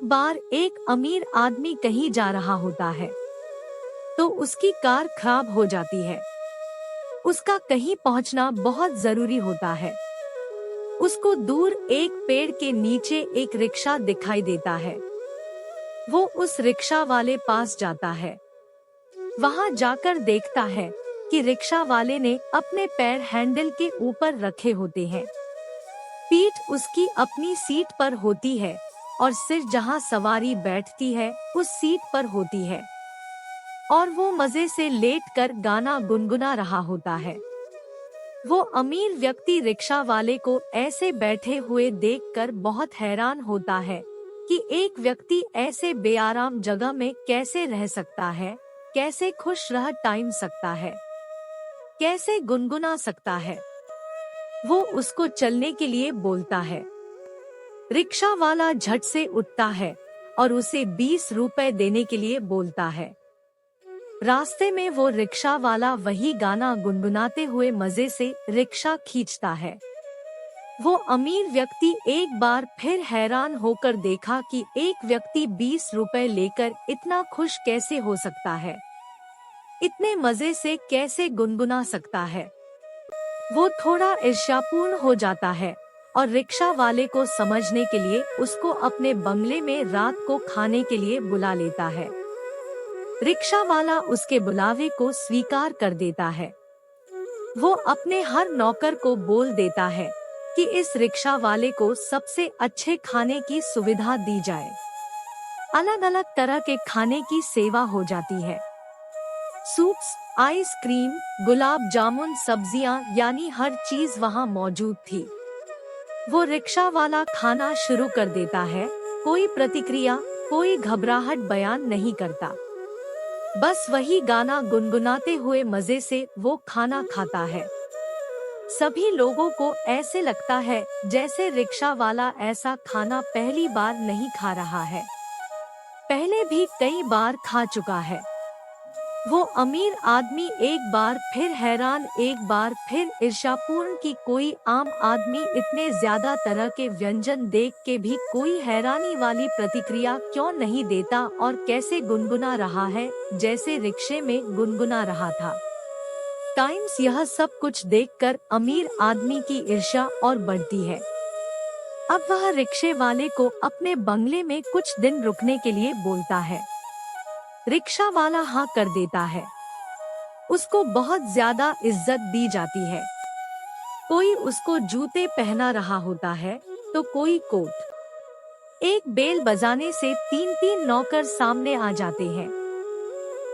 बार एक अमीर आदमी कहीं जा रहा होता है तो उसकी कार खराब हो जाती है। उसका कहीं पहुंचना बहुत जरूरी होता है। उसको दूर एक पेड़ के नीचे एक रिक्शा दिखाई देता है। वो उस रिक्शा वाले पास जाता है। वहां जाकर देखता है कि रिक्शा वाले ने अपने पैर हैंडल के ऊपर रखे होते हैं। पीठ उसकी अपनी सीट पर होती है और सिर जहां सवारी बैठती है उस सीट पर होती है, और वो मजे से लेटकर गाना गुनगुना रहा होता है। वो अमीर व्यक्ति रिक्शा वाले को ऐसे बैठे हुए देखकर बहुत हैरान होता है कि एक व्यक्ति ऐसे बेआराम जगह में कैसे रह सकता है, कैसे खुश रह टाइम सकता है, कैसे गुनगुना सकता है। वो उसको चलने के लिए बोलता है। रिक्शा वाला झट से उठता है और उसे 20 रुपए देने के लिए बोलता है। रास्ते में वो रिक्शा वाला वही गाना गुनगुनाते हुए मजे से रिक्शा खींचता है। वो अमीर व्यक्ति एक बार फिर हैरान होकर देखा कि एक व्यक्ति 20 रुपए लेकर इतना खुश कैसे हो सकता है, इतने मजे से कैसे गुनगुना सकता है। वो थोड़ा ईर्ष्यापूर्ण हो जाता है और रिक्शा वाले को समझने के लिए उसको अपने बंगले में रात को खाने के लिए बुला लेता है। रिक्शा वाला उसके बुलावे को स्वीकार कर देता है। वो अपने हर नौकर को बोल देता है कि इस रिक्शा वाले को सबसे अच्छे खाने की सुविधा दी जाए। अलग अलग तरह के खाने की सेवा हो जाती है। सूप्स, आइसक्रीम, गुलाब जामुन, सब्जियां, यानी हर चीज वहाँ मौजूद थी। वो रिक्शा वाला खाना शुरू कर देता है। कोई प्रतिक्रिया, कोई घबराहट बयान नहीं करता। बस वही गाना गुनगुनाते हुए मजे से वो खाना खाता है। सभी लोगों को ऐसे लगता है जैसे रिक्शा वाला ऐसा खाना पहली बार नहीं खा रहा है, पहले भी कई बार खा चुका है। वो अमीर आदमी एक बार फिर हैरान, एक बार फिर ईर्ष्यापूर्ण कि कोई आम आदमी इतने ज्यादा तरह के व्यंजन देख के भी कोई हैरानी वाली प्रतिक्रिया क्यों नहीं देता और कैसे गुनगुना रहा है जैसे रिक्शे में गुनगुना रहा था। टाइम्स यह सब कुछ देखकर अमीर आदमी की ईर्ष्या और बढ़ती है। अब वह रिक्शे वाले को अपने बंगले में कुछ दिन रुकने के लिए बोलता है। रिक्शा वाला हाँ कर देता है। उसको बहुत ज्यादा इज्जत दी जाती है। कोई उसको जूते पहना रहा होता है तो कोई कोट। एक बेल बजाने से 3-3 नौकर सामने आ जाते हैं।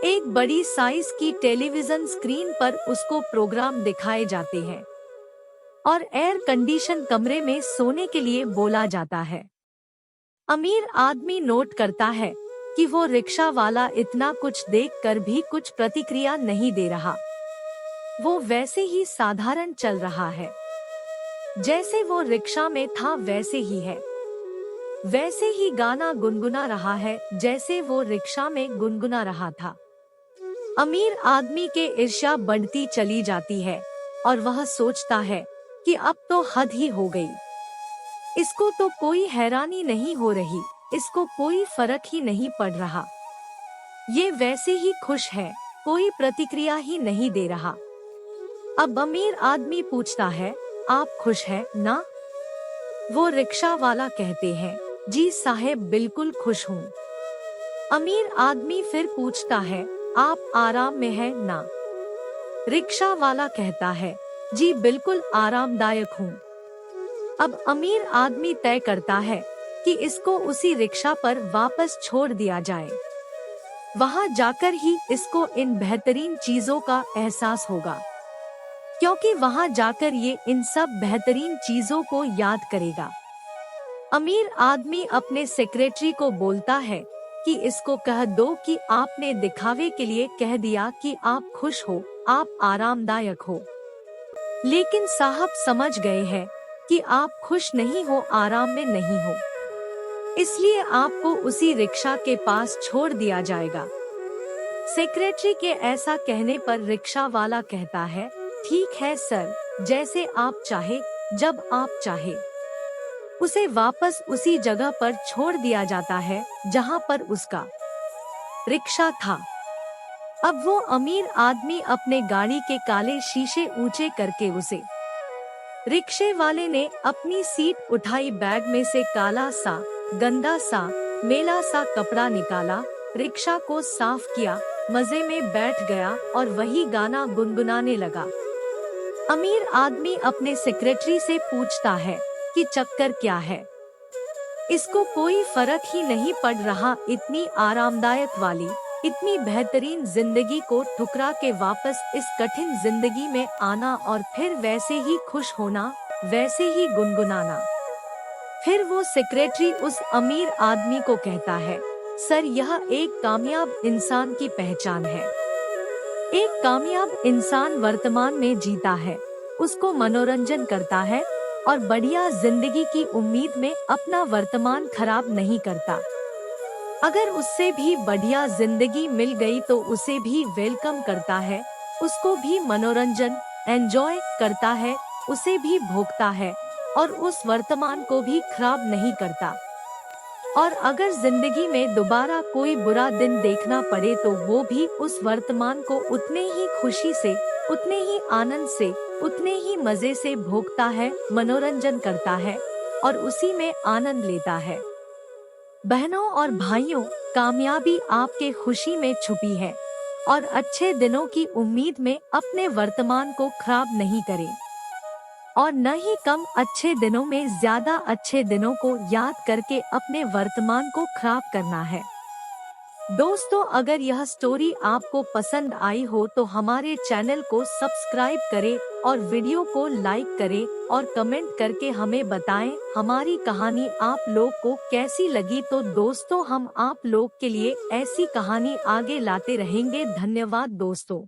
एक बड़ी साइज की टेलीविजन स्क्रीन पर उसको प्रोग्राम दिखाए जाते हैं और एयर कंडीशन कमरे में सोने के लिए बोला जाता है। अमीर आदमी नोट करता है कि वो रिक्शा वाला इतना कुछ देखकर भी कुछ प्रतिक्रिया नहीं दे रहा। वो वैसे ही साधारण चल रहा है, जैसे वो रिक्शा में था वैसे ही है। वैसे ही गाना गुनगुना रहा है जैसे वो रिक्शा में गुनगुना रहा था। अमीर आदमी के ईर्ष्या बढ़ती चली जाती है और वह सोचता है कि अब तो हद ही हो गई। इसको तो कोई हैरानी नहीं हो रही, इसको कोई फर्क ही नहीं पड़ रहा। ये वैसे ही खुश है, कोई प्रतिक्रिया ही नहीं दे रहा। अब अमीर आदमी पूछता है, आप खुश हैं ना? वो रिक्शा वाला कहते हैं, जी साहब बिल्कुल खुश हूँ। अमीर आदमी फिर पूछता है, आप आराम में हैं ना? रिक्शा वाला कहता है, जी बिल्कुल आरामदायक हूँ। अब अमीर आदमी तय करता है कि इसको उसी रिक्शा पर वापस छोड़ दिया जाए। वहां जाकर ही इसको इन बेहतरीन चीजों का एहसास होगा, क्योंकि वहां जाकर ये इन सब बेहतरीन चीजों को याद करेगा। अमीर आदमी अपने सेक्रेटरी को बोलता है कि इसको कह दो कि आपने दिखावे के लिए कह दिया कि आप खुश हो, आप आरामदायक हो, लेकिन साहब समझ गए हैं कि आप खुश नहीं हो, आराम में नहीं हो, इसलिए आपको उसी रिक्शा के पास छोड़ दिया जाएगा। सेक्रेटरी के ऐसा कहने पर रिक्शा वाला कहता है, ठीक है सर, जैसे आप चाहे, जब आप चाहे। उसे वापस उसी जगह पर छोड़ दिया जाता है जहां पर उसका रिक्शा था। अब वो अमीर आदमी अपने गाड़ी के काले शीशे ऊंचे करके उसे रिक्शे वाले ने अपनी सीट उठाई, बैग में से काला सा गंदा सा मेला सा कपड़ा निकाला, रिक्शा को साफ किया, मजे में बैठ गया और वही गाना गुनगुनाने लगा। अमीर आदमी अपने सेक्रेटरी से पूछता है कि चक्कर क्या है। इसको कोई फर्क ही नहीं पड़ रहा, इतनी आरामदायक वाली इतनी बेहतरीन जिंदगी को ठुकरा के वापस इस कठिन जिंदगी में आना और फिर वैसे ही खुश होना, वैसे ही गुनगुनाना। फिर वो सेक्रेटरी उस अमीर आदमी को कहता है, सर यह एक कामयाब इंसान की पहचान है। एक कामयाब इंसान वर्तमान में जीता है, उसको मनोरंजन करता है और बढ़िया जिंदगी की उम्मीद में अपना वर्तमान खराब नहीं करता। अगर उससे भी बढ़िया जिंदगी मिल गई तो उसे भी वेलकम करता है, उसको भी मनोरंजन एंजॉय करता है, उसे भी भोगता है और उस वर्तमान को भी खराब नहीं करता। और अगर जिंदगी में दोबारा कोई बुरा दिन देखना पड़े तो वो भी उस वर्तमान को उतने ही खुशी से, उतने ही आनंद से, उतने ही मजे से भोगता है, मनोरंजन करता है और उसी में आनंद लेता है। बहनों और भाइयों, कामयाबी आपके खुशी में छुपी है और अच्छे दिनों की उम्मीद में अपने वर्तमान को खराब नहीं करें और न ही कम अच्छे दिनों में ज्यादा अच्छे दिनों को याद करके अपने वर्तमान को खराब करना है। दोस्तों, अगर यह स्टोरी आपको पसंद आई हो तो हमारे चैनल को सब्सक्राइब करें और वीडियो को लाइक करें और कमेंट करके हमें बताएं हमारी कहानी आप लोग को कैसी लगी। तो दोस्तों, हम आप लोग के लिए ऐसी कहानी आगे लाते रहेंगे। धन्यवाद दोस्तों।